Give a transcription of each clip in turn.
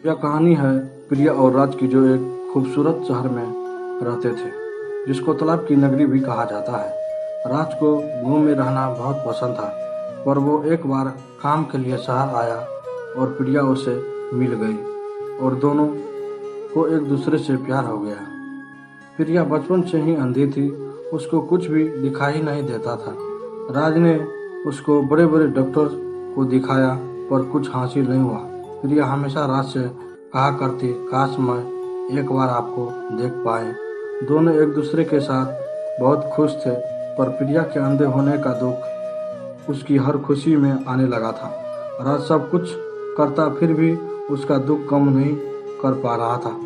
यह कहानी है प्रिया और राज की, जो एक खूबसूरत शहर में रहते थे, जिसको तालाब की नगरी भी कहा जाता है। राज को गाँव में रहना बहुत पसंद था, पर वो एक बार काम के लिए शहर आया और प्रिया उसे मिल गई और दोनों को एक दूसरे से प्यार हो गया। प्रिया बचपन से ही अंधी थी, उसको कुछ भी दिखाई नहीं देता था। राज ने उसको बड़े बड़े डॉक्टर को दिखाया, पर कुछ हासिल नहीं हुआ। प्रिया हमेशा राज से कहा करती, काश मैं एक बार आपको देख पाए। दोनों एक दूसरे के साथ बहुत खुश थे, पर प्रिया के अंधे होने का दुख उसकी हर खुशी में आने लगा था। राज सब कुछ करता, फिर भी उसका दुख कम नहीं कर पा रहा था।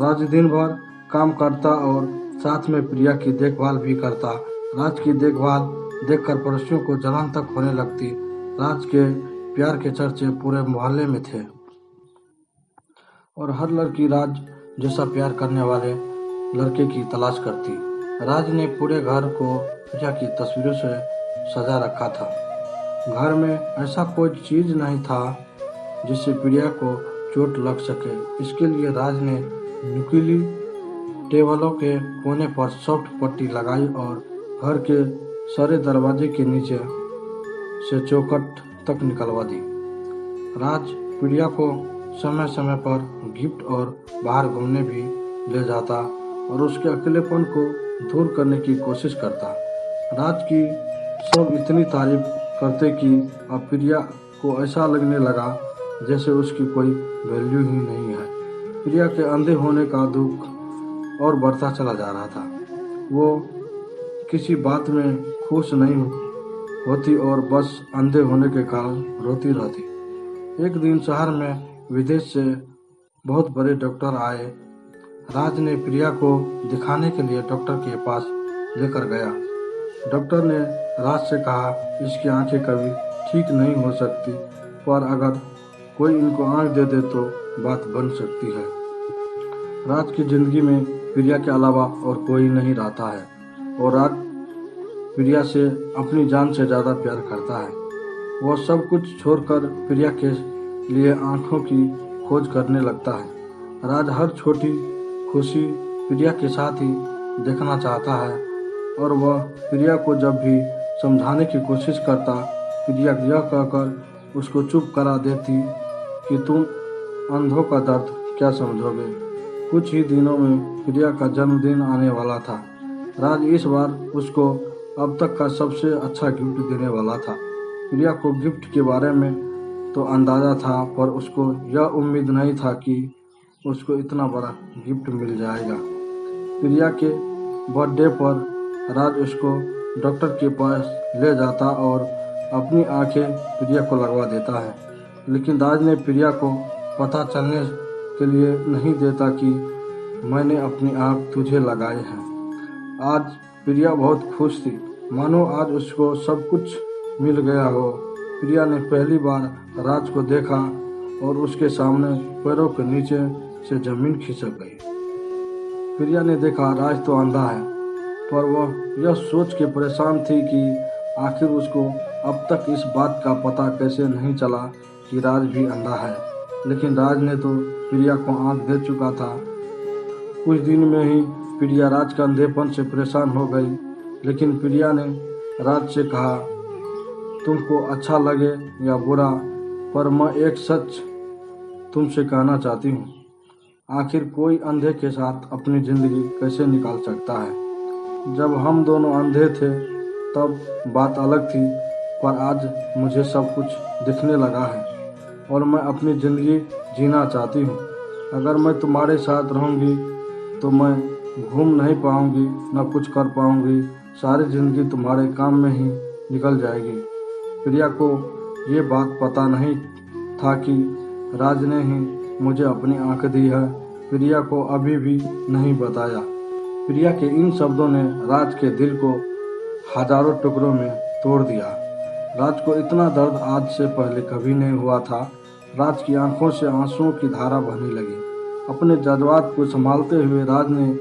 राज दिन भर काम करता और साथ में प्रिया की देखभाल भी करता। राज की देखभाल देखकर पड़ोसियों को जलन तक होने लगती। राज के प्यार के चर्चे पूरे मोहल्ले में थे और हर लड़की राज जैसा प्यार करने वाले लड़के की तलाश करती। राज ने पूरे घर को प्रिया की तस्वीरों से सजा रखा था। घर में ऐसा कोई चीज नहीं था जिससे प्रिया को चोट लग सके। इसके लिए राज ने नुकीली टेबलों के कोने पर सॉफ्ट पट्टी लगाई और घर के सारे दरवाजे के नीचे से चौखट तक निकलवा दी। राज प्रिया को समय समय पर गिफ्ट और बाहर घूमने भी ले जाता और उसके अकेलेपन को दूर करने की कोशिश करता। राज की सब इतनी तारीफ करते कि अब प्रिया को ऐसा लगने लगा जैसे उसकी कोई वैल्यू ही नहीं है। प्रिया के अंधे होने का दुख और बढ़ता चला जा रहा था। वो किसी बात में खुश नहीं होती और बस अंधे होने के कारण रोती रहती। एक दिन शहर में विदेश से बहुत बड़े डॉक्टर आए। राज ने प्रिया को दिखाने के लिए डॉक्टर के पास लेकर गया। डॉक्टर ने राज से कहा, इसकी आंखें कभी ठीक नहीं हो सकती, पर अगर कोई इनको आंख दे दे तो बात बन सकती है। राज की जिंदगी में प्रिया के अलावा और कोई नहीं रहता है और राज प्रिया से अपनी जान से ज़्यादा प्यार करता है। वह सब कुछ छोड़कर प्रिया के लिए आंखों की खोज करने लगता है। राज हर छोटी खुशी प्रिया के साथ ही देखना चाहता है और वह प्रिया को जब भी समझाने की कोशिश करता, प्रिया यह कहकर उसको चुप करा देती कि तुम अंधों का दर्द क्या समझोगे। कुछ ही दिनों में प्रिया का जन्मदिन आने वाला था। राज इस बार उसको अब तक का सबसे अच्छा गिफ्ट देने वाला था। प्रिया को गिफ्ट के बारे में तो अंदाज़ा था, पर उसको यह उम्मीद नहीं था कि उसको इतना बड़ा गिफ्ट मिल जाएगा। प्रिया के बर्थडे पर राज उसको डॉक्टर के पास ले जाता और अपनी आंखें प्रिया को लगवा देता है, लेकिन राज ने प्रिया को पता चलने के लिए नहीं देता कि मैंने अपनी आँख तुझे लगाए हैं। आज प्रिया बहुत खुश थी, मानो आज उसको सब कुछ मिल गया हो। प्रिया ने पहली बार राज को देखा और उसके सामने पैरों के नीचे से जमीन खिसक गई। प्रिया ने देखा राज तो अंधा है, पर वह यह सोच के परेशान थी कि आखिर उसको अब तक इस बात का पता कैसे नहीं चला कि राज भी अंधा है। लेकिन राज ने तो प्रिया को आंख दे चुका था। कुछ दिन में ही प्रिया राज के अंधेपन से परेशान हो गई, लेकिन प्रिया ने राज से कहा, तुमको अच्छा लगे या बुरा, पर मैं एक सच तुमसे कहना चाहती हूँ। आखिर कोई अंधे के साथ अपनी ज़िंदगी कैसे निकाल सकता है। जब हम दोनों अंधे थे तब बात अलग थी, पर आज मुझे सब कुछ दिखने लगा है और मैं अपनी ज़िंदगी जीना चाहती हूँ। अगर मैं तुम्हारे साथ रहूँगी तो मैं घूम नहीं पाऊँगी, न कुछ कर पाऊँगी। सारी ज़िंदगी तुम्हारे काम में ही निकल जाएगी। प्रिया को ये बात पता नहीं था कि राज ने ही मुझे अपनी आंख दी है। प्रिया को अभी भी नहीं बताया। प्रिया के इन शब्दों ने राज के दिल को हजारों टुकड़ों में तोड़ दिया। राज को इतना दर्द आज से पहले कभी नहीं हुआ था। राज की आंखों से आंसुओं की धारा बहने लगी। अपने जज्बात को संभालते हुए राज ने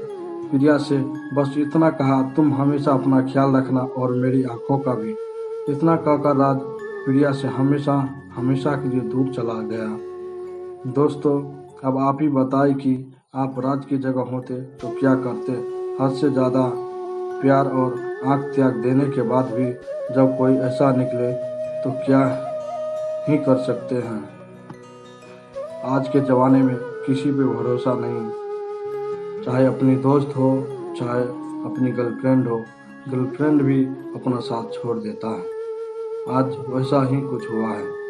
प्रिया से बस इतना कहा, तुम हमेशा अपना ख्याल रखना और मेरी आंखों का भी। इतना कहकर राज प्रिया से हमेशा हमेशा के लिए दूर चला गया। दोस्तों, अब आप ही बताइए कि आप राज की जगह होते तो क्या करते। हद से ज़्यादा प्यार और आँख त्याग देने के बाद भी जब कोई ऐसा निकले तो क्या ही कर सकते हैं। आज के ज़माने में किसी पे भरोसा नहीं, चाहे अपनी दोस्त हो चाहे अपनी गर्लफ्रेंड हो। गर्लफ्रेंड भी अपना साथ छोड़ देता है। आज वैसा ही कुछ हुआ है।